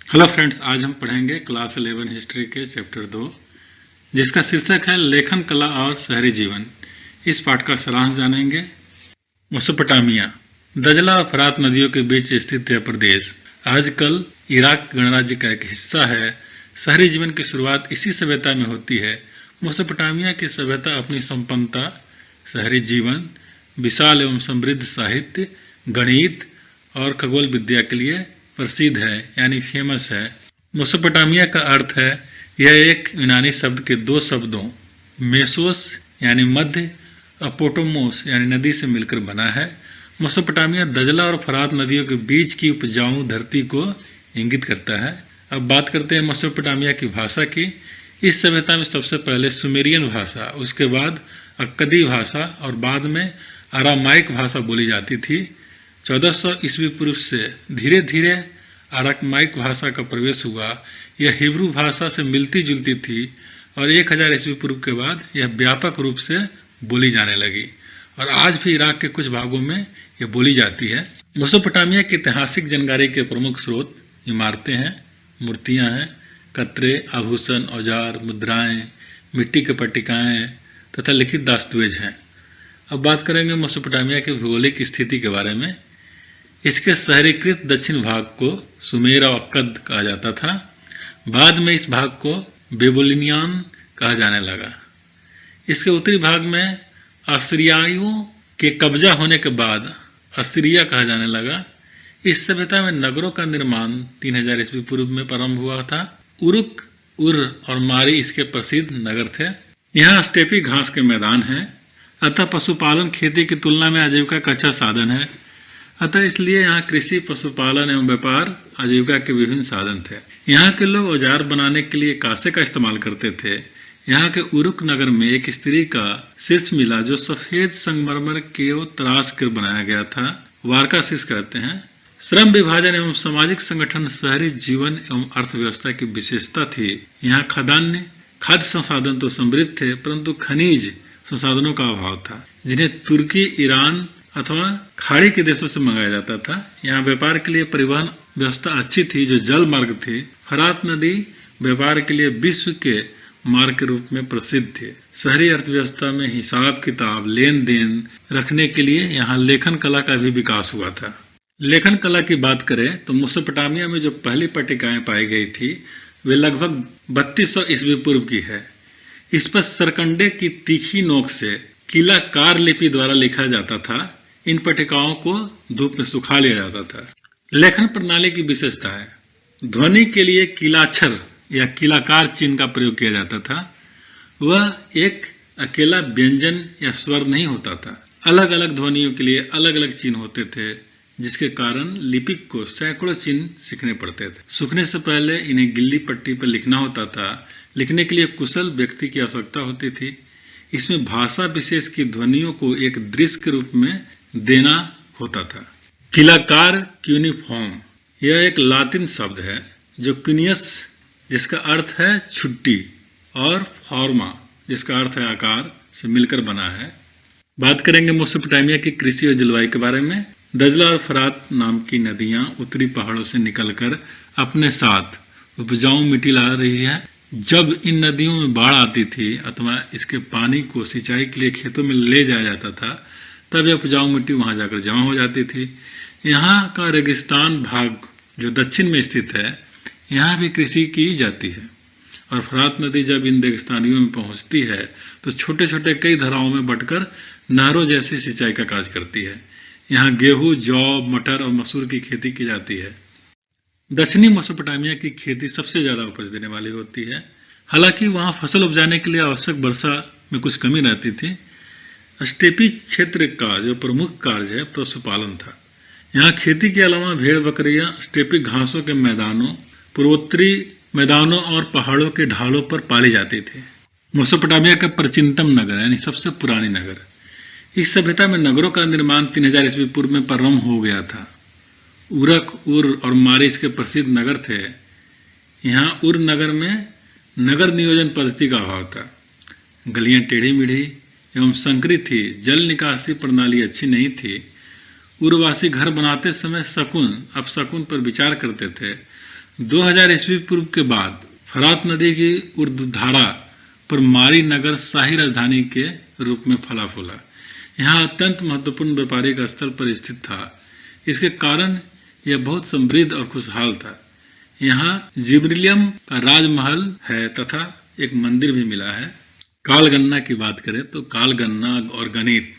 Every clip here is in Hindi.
हेलो फ्रेंड्स, आज हम पढ़ेंगे क्लास 11 हिस्ट्री के चैप्टर 2, जिसका शीर्षक है लेखन कला और शहरी जीवन। इस पाठ का सारांश जानेंगे। मेसोपोटामिया दजला और फरात नदियों के बीच स्थित यह प्रदेश आजकल इराक गणराज्य का एक हिस्सा है। शहरी जीवन की शुरुआत इसी सभ्यता में होती है। मेसोपोटामिया की सभ्यता अपनी संपन्नता, शहरी जीवन, विशाल एवं समृद्ध साहित्य, गणित और खगोल विद्या के लिए प्रसिद्ध है, यानी फेमस है। मेसोपोटामिया का अर्थ है, यह एक यूनानी शब्द के दो शब्दों मेसोस यानी मध्य, अपोटोमोस यानी नदी से मिलकर बना है। मेसोपोटामिया दजला और फरात नदियों के बीच की उपजाऊ धरती को इंगित करता है। अब बात करते हैं मेसोपोटामिया की भाषा की। इस सभ्यता में सबसे पहले सुमेरियन भाषा, उसके बाद अक्कदी भाषा और बाद में अरामाइक भाषा बोली जाती थी। 1400 ईस्वी पूर्व से धीरे धीरे अरामाइक भाषा का प्रवेश हुआ। यह हिब्रू भाषा से मिलती जुलती थी और 1000 ईस्वी पूर्व के बाद यह व्यापक रूप से बोली जाने लगी और आज भी इराक के कुछ भागों में यह बोली जाती है। मेसोपोटामिया की ऐतिहासिक जानकारी के प्रमुख स्रोत इमारतें हैं, मूर्तियां हैं, कतरे, आभूषण, औजार, मुद्राएं, मिट्टी के पट्टिकाएं तथा लिखित दस्तावेज हैं। अब बात करेंगे मेसोपोटामिया की भौगोलिक स्थिति के बारे में। इसके शहरीकृत दक्षिण भाग को सुमेर और अक्कद कहा जाता था। बाद में इस भाग को बेबीलोनियन कहा जाने लगा। इसके उत्तरी भाग में असीरियाइयों के कब्जा होने के बाद असीरिया कहा जाने लगा। इस सभ्यता में नगरों का निर्माण 3000 ईस्वी पूर्व में प्रारंभ हुआ था। उरुक, उर और मारी इसके प्रसिद्ध नगर थे। यहाँ स्टेपी घास के मैदान हैं, अतः पशुपालन खेती की तुलना में आजीविका का अच्छा साधन है। अतः इसलिए यहाँ कृषि, पशुपालन एवं व्यापार आजीविका के विभिन्न साधन थे। यहाँ के लोग औजार बनाने के लिए कांसे का इस्तेमाल करते थे। यहाँ के उरुक नगर में एक स्त्री का शीर्ष मिला जो सफेद संगमरमर के तराश कर बनाया गया था, वारका शीर्ष कहते हैं। श्रम विभाजन एवं सामाजिक संगठन शहरी जीवन एवं अर्थव्यवस्था की विशेषता थी। यहाँ खाद्य संसाधन तो समृद्ध थे, परंतु खनिज संसाधनों का अभाव था, जिन्हें तुर्की, ईरान अथवा खाड़ी के देशों से मंगाया जाता था। यहाँ व्यापार के लिए परिवहन व्यवस्था अच्छी थी, जो जल मार्ग थी। फरात नदी व्यापार के लिए विश्व के मार्ग के रूप में प्रसिद्ध थे। शहरी अर्थव्यवस्था में हिसाब किताब, लेन देन रखने के लिए यहाँ लेखन कला का भी विकास हुआ था। लेखन कला की बात करें तो मेसोपोटामिया में जो पहली पट्टिकाएं पाई गई थी, वे लगभग 3200 ईस्वी पूर्व की है। इस पर सरकंडे की तीखी नोक से कीलाकार लिपि द्वारा लिखा जाता था। इन पट्टिकाओं को धूप में सुखा लिया जाता था। लेखन प्रणाली की विशेषता है, ध्वनि के लिए कीलाक्षर या कीलाकार चिन्ह का प्रयोग किया जाता था। वह एक अकेला व्यंजन या स्वर नहीं होता था। अलग अलग ध्वनियों के लिए अलग अलग चिन्ह होते थे, जिसके कारण लिपिक को सैकड़ों चिन्ह सीखने पड़ते थे। सूखने से पहले इन्हें गिल्ली पट्टी पर लिखना होता था। लिखने के लिए कुशल व्यक्ति की आवश्यकता होती थी। इसमें भाषा विशेष की ध्वनियों को एक दृश्य के रूप में देना होता था। कीलाकार क्यूनिफॉर्म, यह एक लातिन शब्द है जो क्यूनियस जिसका अर्थ है छुट्टी और फॉर्मा जिसका अर्थ है आकार से मिलकर बना है। बात करेंगे मेसोपोटामिया की कृषि और जलवायु के बारे में। दजला और फरात नाम की नदियां उत्तरी पहाड़ों से निकलकर अपने साथ उपजाऊ मिट्टी ला रही है। जब इन नदियों में बाढ़ आती थी अथवा इसके पानी को सिंचाई के लिए खेतों में ले जाया जाता था, तब यह उपजाऊ मिट्टी वहां जाकर जमा हो जाती थी। यहाँ का रेगिस्तान भाग जो दक्षिण में स्थित है, यहाँ भी कृषि की जाती है। और फरात नदी जब इन रेगिस्तानियों में पहुंचती है तो छोटे छोटे कई धाराओं में बटकर नहरों जैसी सिंचाई का कार्य करती है। यहाँ गेहूं, जौ, मटर और मसूर की खेती की जाती है। दक्षिणी मेसोपोटामिया की खेती सबसे ज्यादा उपज देने वाली होती है। हालांकि वहां फसल उपजाने के लिए आवश्यक वर्षा में कुछ कमी रहती थी। स्टेपी क्षेत्र का जो प्रमुख कार्य है पशुपालन था। यहाँ खेती के अलावा भेड़ बकरियां स्टेपी घासों के मैदानों, पूर्वोत्तरी मैदानों और पहाड़ों के ढालों पर पाली जाती थी। मेसोपोटामिया का प्राचीनतम नगर यानी सबसे पुरानी नगर। इस सभ्यता में नगरों का निर्माण 3000 ईस्वी पूर्व में प्रारंभ हो गया था। उरक, उर और मारी इसके प्रसिद्ध नगर थे। यहाँ उर नगर में नगर नियोजन पद्धति का अभाव था। गलियां टेढ़ी मेढ़ी एवं संकरी थी। जल निकासी प्रणाली अच्छी नहीं थी। उर्वासी घर बनाते समय शकुन अपशकुन पर विचार करते थे। 2000 ईस्वी पूर्व के बाद फरात नदी की ऊर्ध्वधारा पर मारी नगर शाही राजधानी के रूप में फला फूला। यहाँ अत्यंत महत्वपूर्ण व्यापारिक स्थल पर स्थित था। इसके कारण यह बहुत समृद्ध और खुशहाल था। यहाँ जिब्रिलियम का राजमहल है तथा एक मंदिर भी मिला है। कालगणना की बात करें तो कालगणना और गणित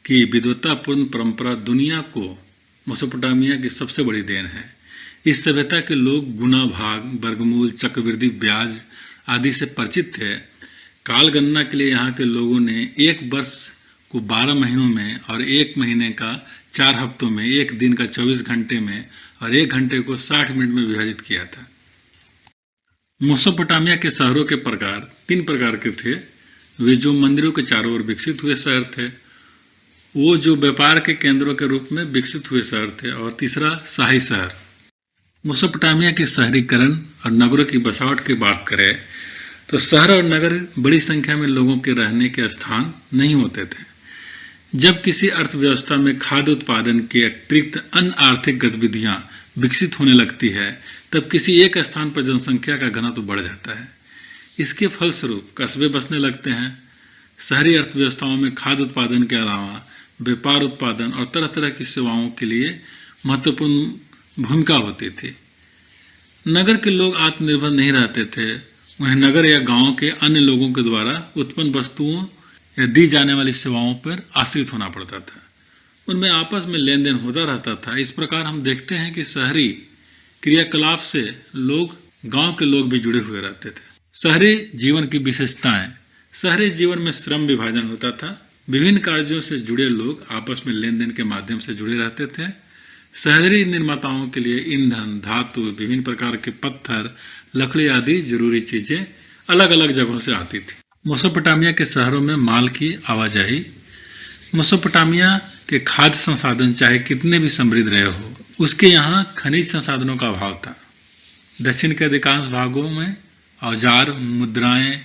की विद्वतापूर्ण परंपरा दुनिया को मेसोपोटामिया की सबसे बड़ी देन है। इस सभ्यता के लोग गुणा, भाग, वर्गमूल, चक्रवृद्धि, ब्याज आदि से परिचित थे। कालगणना के लिए यहाँ के लोगों ने एक वर्ष को 12 महीनों में और एक महीने का 4 हफ्तों में, एक दिन का 24 घंटे में और एक घंटे को 60 मिनट में विभाजित किया था। मेसोपोटामिया के शहरों के प्रकार 3 प्रकार के थे। वे जो मंदिरों के चारों ओर विकसित हुए शहर थे, वो जो व्यापार के केंद्रों के रूप में विकसित हुए शहर थे, और तीसरा शाही शहर। मेसोपोटामिया के शहरीकरण और नगरों की बसावट की बात करें तो शहर और नगर बड़ी संख्या में लोगों के रहने के स्थान नहीं होते थे। जब किसी अर्थव्यवस्था में खाद्य उत्पादन के अतिरिक्त अन्य आर्थिक गतिविधियां विकसित होने लगती है, तब किसी एक स्थान पर जनसंख्या का घनत्व बढ़ जाता है। इसके फलस्वरूप कस्बे बसने लगते हैं। शहरी अर्थव्यवस्थाओं में खाद्य उत्पादन के अलावा व्यापार, उत्पादन और तरह तरह की सेवाओं के लिए महत्वपूर्ण भूमिका होती थी। नगर के लोग आत्मनिर्भर नहीं रहते थे। उन्हें नगर या गांव के अन्य लोगों के द्वारा उत्पन्न वस्तुओं या दी जाने वाली सेवाओं पर आश्रित होना पड़ता था। उनमें आपस में लेन देन होता रहता था। इस प्रकार हम देखते हैं कि शहरी क्रियाकलाप से गांव के लोग भी जुड़े हुए रहते थे। शहरी जीवन की विशेषताएं। शहरी जीवन में श्रम विभाजन होता था। विभिन्न कार्यों से जुड़े लोग आपस में लेन देन के माध्यम से जुड़े रहते थे। शहरी निर्माताओं के लिए ईंधन, धातु, विभिन्न प्रकार के पत्थर, लकड़ी आदि जरूरी चीजें अलग अलग जगहों से आती थी। मेसोपोटामिया के शहरों में माल की आवाजाही। मेसोपोटामिया के खाद्य संसाधन चाहे कितने भी समृद्ध रहे हो, उसके यहाँ खनिज संसाधनों का अभाव था। दक्षिण के अधिकांश भागों में औजार, मुद्राएं,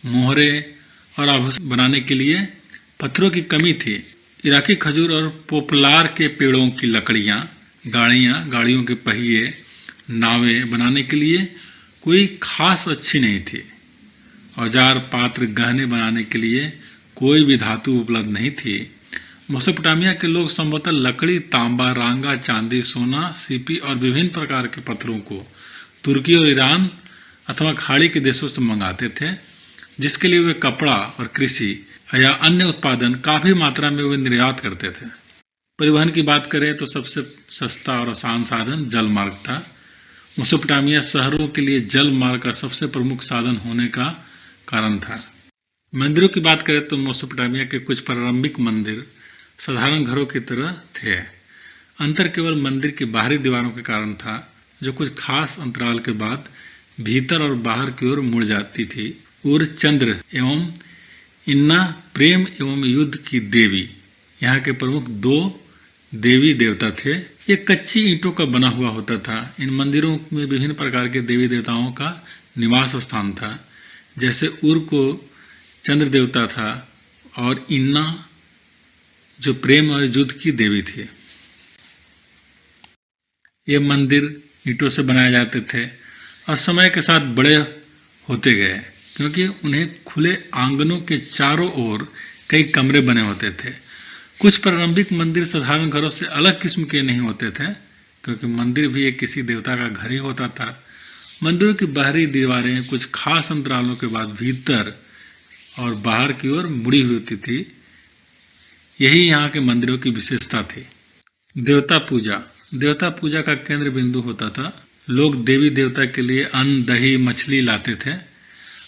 मोहरे और आभूषण बनाने के लिए पत्थरों की कमी थी। इराकी खजूर और पोपलार के पेड़ों की लकड़ियां, गाड़ियों के पहिए, नावें बनाने के लिए कोई खास अच्छी नहीं थी। औजार, पात्र, गहने बनाने के लिए कोई भी धातु उपलब्ध नहीं थी। मेसोपोटामिया के लोग संभवतः लकड़ी, तांबा, रांगा, चांदी, सोना, सीपी और विभिन्न प्रकार के पत्थरों को तुर्की और ईरान अथवा खाड़ी के देशों से मंगाते थे, जिसके लिए वे कपड़ा और कृषि या अन्य उत्पादन काफी मात्रा में वे निर्यात करते थे। परिवहन की बात करें तो सबसे सस्ता और आसान साधन जल मार्ग था। मेसोपोटामिया शहरों के लिए जल मार्ग का सबसे प्रमुख साधन होने का कारण था। मंदिरों की बात करें तो मेसोपोटामिया के कुछ प्रारंभिक मंदिर साधारण घरों की तरह थे। अंतर केवल मंदिर की बाहरी दीवारों के कारण था, जो कुछ खास अंतराल के बाद भीतर और बाहर की ओर मुड़ जाती थी। और चंद्र एवं इन्ना प्रेम एवं युद्ध की देवी यहाँ के प्रमुख 2 देवी देवता थे। एक कच्ची ईंटों का बना हुआ होता था। इन मंदिरों में विभिन्न प्रकार के देवी देवताओं का निवास स्थान था। जैसे उर को चंद्र देवता था और इन्ना जो प्रेम और युद्ध की देवी थी। ये मंदिर ईंटों से बनाए जाते थे और समय के साथ बड़े होते गए, क्योंकि उन्हें खुले आंगनों के चारों ओर कई कमरे बने होते थे। कुछ प्रारंभिक मंदिर साधारण घरों से अलग किस्म के नहीं होते थे, क्योंकि मंदिर भी एक किसी देवता का घर ही होता था। मंदिरों की बाहरी दीवारें कुछ खास अंतरालों के बाद भीतर और बाहर की ओर मुड़ी हुई होती थी। यही यहाँ के मंदिरों की विशेषता थी। देवता पूजा। देवता पूजा का केंद्र बिंदु होता था। लोग देवी देवता के लिए अन्न, दही, मछली लाते थे।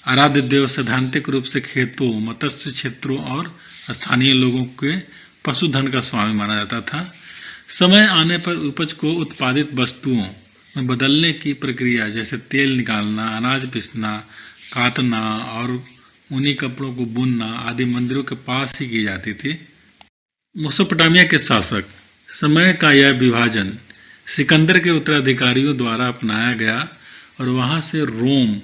आराध्य देव सैद्धांतिक रूप से खेतों, मत्स्य क्षेत्रों और स्थानीय लोगों के पशुधन का स्वामी माना जाता था। समय आने पर उपज को उत्पादित वस्तुओं में बदलने की प्रक्रिया, जैसे तेल निकालना, अनाज पीसना, काटना और ऊनी कपड़ों को बुनना आदि मंदिरों के पास ही की जाती थी। मेसोपोटामिया के शासक। समय का यह विभाजन सिकंदर के उत्तराधिकारियों द्वारा अपनाया गया और वहां से रोम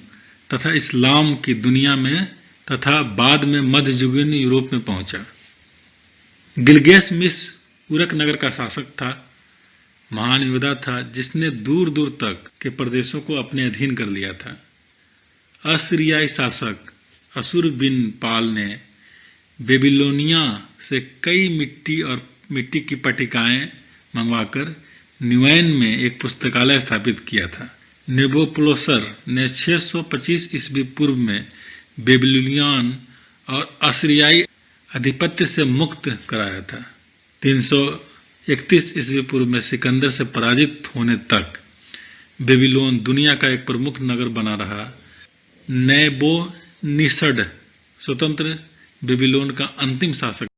तथा इस्लाम की दुनिया में तथा बाद में मध्ययुगीन यूरोप में पहुंचा। गिलगेस मिस्र उरक नगर का शासक था। महान योद्धा था जिसने दूर दूर तक के प्रदेशों को अपने अधीन कर लिया था। असीरियाई शासक असुर बिन पाल ने बेबीलोनिया से कई मिट्टी की पट्टिकाएं मंगवाकर न्यूएन में एक पुस्तकालय स्थापित किया था। नेबोपोलसर ने 625 ईस्वी पूर्व में बेबीलोनियन और असीरियाई आधिपत्य से मुक्त कराया था। 331 ईस्वी पूर्व में सिकंदर से पराजित होने तक बेबीलोन दुनिया का एक प्रमुख नगर बना रहा। नेबोनिसड स्वतंत्र बेबीलोन का अंतिम शासक